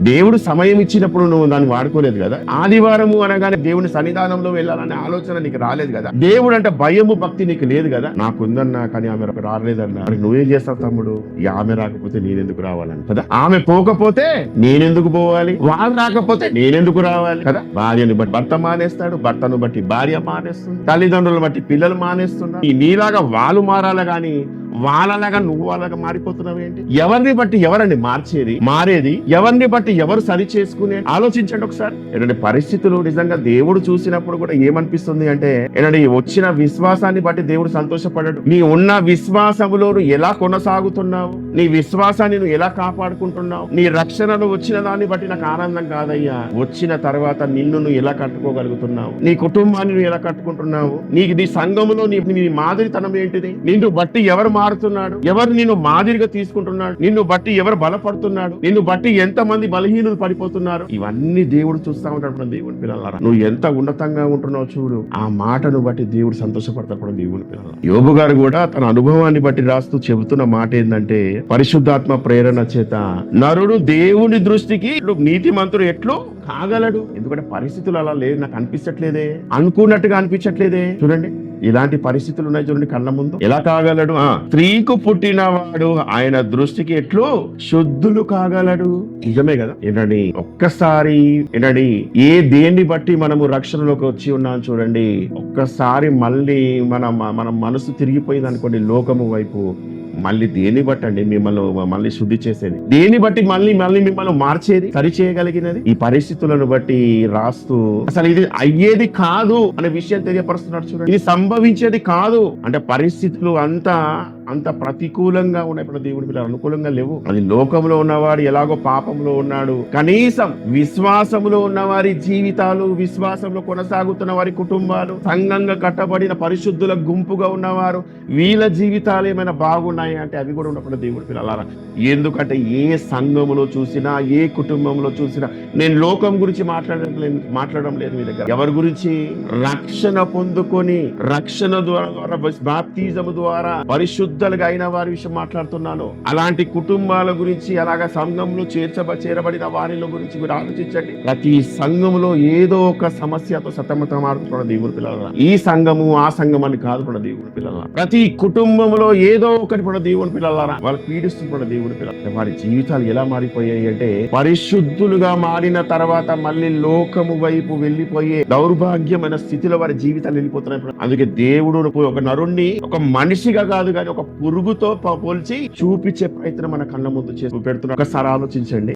దేవుడు సమయం ఇచ్చినప్పుడు నువ్వు దాన్ని వాడుకోలేదు కదా. ఆదివారము అనగానే దేవుని సన్నిధానంలో వెళ్ళాలనే ఆలోచన నీకు రాలేదు కదా. దేవుడు అంటే భయము భక్తి నీకు లేదు కదా. నాకుందన్నా కానీ ఆమె రాలేదన్నా, మరి నువ్వేం చేస్తావు తమ్ముడు? ఇక ఆమె రాకపోతే నేనెందుకు రావాలని కదా. ఆమె పోకపోతే నేనెందుకు పోవాలి, వాళ్ళు రాకపోతే నేనెందుకు రావాలి కదా. భార్యను బట్టి భర్త మానేస్తాడు, భర్తను బట్టి భార్య మానేస్తుంది, తల్లిదండ్రులను బట్టి పిల్లలు మానేస్తున్నారు. నీలాగా వాళ్ళు మారాలి గాని వాళ్ళలాగా నువ్వు అలాగా మారిపోతున్నావు ఏంటి? ఎవరిని బట్టి ఎవరండి మారేది? ఎవరిని బట్టి ఎవరు సరి చేసుకునే? ఆలోచించండి ఒకసారి. ఏంటంటే పరిస్థితులు నిజంగా దేవుడు చూసినప్పుడు కూడా ఏమనిపిస్తుంది అంటే, ఏంటంటే వచ్చిన విశ్వాసాన్ని బట్టి దేవుడు సంతోషపడడు. నీ ఉన్న విశ్వాసములో ఎలా కొనసాగుతున్నావు, నీ విశ్వాసాన్ని నువ్వు ఎలా కాపాడుకుంటున్నావు, నీ రక్షణలో వచ్చిన దాన్ని బట్టి నాకు ఆనందం కాదయ్యా. వచ్చిన తర్వాత నిన్ను నువ్వు ఎలా కట్టుకోగలుగుతున్నావు, నీ కుటుంబాన్ని నువ్వు ఎలా కట్టుకుంటున్నావు, నీ సంఘములో నీ మాదిరితనం ఏంటిది, నిన్ను బట్టి ఎవరు మారుతున్నాడు, ఎవరు నిన్ను మాదిరిగా తీసుకుంటున్నాడు, నిన్ను బట్టి ఎవరు బలపడుతున్నాడు, నిన్ను బట్టి ఎంత మంది బలహీనులు పడిపోతున్నారు. ఇవన్నీ దేవుడు చూస్తా ఉంటాడు. దేవుని పిల్లలారా, నువ్వు ఎంత ఉన్నతంగా ఉంటున్నావు చూడు. ఆ మాటను బట్టి దేవుడు సంతోషపడతాడు. దేవుని పిల్లల యోబు గారు కూడా తన అనుభవాన్ని బట్టి రాస్తూ చెబుతున్న మాట ఏంటంటే, పరిశుద్ధాత్మ ప్రేరణ చేత నరుడు దేవుని దృష్టికి నీతిమంతుడు ఎట్లు కాగలడు. ఎందుకంటే పరిస్థితులు అలా లేదు, నాకు అనిపించట్లేదే, అనుకున్నట్టుగా అనిపించట్లేదే. చూడండి, ఇలాంటి పరిస్థితులు ఉన్నాయి చూడండి కళ్ళ ముందు. ఎలా కాగలడు? స్త్రీకు పుట్టినవాడు ఆయన దృష్టికి ఎట్లు శుద్ధులు కాగలడు. నిజమే కదా. ఏంటండి ఒక్కసారి ఏంటండి దేన్ని బట్టి మనము రక్షణలోకి వచ్చి ఉన్నాం చూడండి. ఒక్కసారి మళ్ళీ మన మనసు తిరిగిపోయింది అనుకోండి లోకము వైపు, మళ్ళీ దేన్ని బట్టి అండి మిమ్మల్ని మళ్ళీ శుద్ధి చేసేది? దేన్ని బట్టి మళ్ళీ మిమ్మల్ని మార్చేది, సరి చేయగలిగినది? ఈ పరిస్థితులను బట్టి రాస్తూ అసలు ఇది అయ్యేది కాదు అనే విషయం తెలియపరుస్తున్నాడు చూడండి. ఇది సంభవించేది కాదు అంటే పరిస్థితులు అంత ప్రతికూలంగా ఉన్నాయి. ఇప్పుడు దేవుడి పిల్లలు అనుకూలంగా లేవు. అది లోకంలో ఉన్నవాడు ఎలాగో పాపంలో ఉన్నాడు. కనీసం విశ్వాసంలో ఉన్నవారి జీవితాలు, విశ్వాసంలో కొనసాగుతున్న వారి కుటుంబాలు, సంఘంగా కట్టబడిన పరిశుద్ధుల గుంపుగా ఉన్నవారు, వీళ్ళ జీవితాలు ఏమైనా బాగున్నాయి అంటే అవి కూడా ఉన్నప్పుడు దేవుడి పిల్లలారా. ఎందుకంటే ఏ సంఘములో చూసినా, ఏ కుటుంబంలో చూసినా, నేను లోకం గురించి మాట్లాడడం లేదు మీ దగ్గర. ఎవరి గురించి? రక్షణ పొందుకొని రక్షణ ద్వారా బాప్తిజము ద్వారా పరిశుద్ధులుగా అయిన వారి విషయం మాట్లాడుతున్నాను. అలాంటి కుటుంబాల గురించి, అలాగా సంఘంలో చేరబడిన వారిలో గురించి మీరు ఆలోచించండి. ప్రతి సంఘంలో ఏదో ఒక సమస్యతో సతమతమాడుతున్న దేవుడి పిల్లల. ఈ సంఘము ఆ సంఘం అని కాదు కూడా దేవుడి పిల్లల. ప్రతి కుటుంబంలో ఏదో ఒకటి కూడా దేవుడి పిల్లలారా వాళ్ళు పీడిస్తున్న దేవుడి పిల్లలు. వారి జీవితాలు ఎలా మారిపోయాయి అంటే, పరిశుద్ధులుగా మారిన తర్వాత మళ్ళీ లోకము వైపు వెళ్లిపోయే దౌర్భాగ్యమైన స్థితిలో వారి జీవితాలు వెళ్ళిపోతున్నాయి. అందుకే దేవుడు ఒక నరుణ్ణి ఒక మనిషిగా కాదు కానీ ఒక పురుగుతో పోల్చి చూపించే ప్రయత్నం మన కళ్ళ ముందు చేసి పెడుతున్నా. ఒకసారి ఆలోచించండి.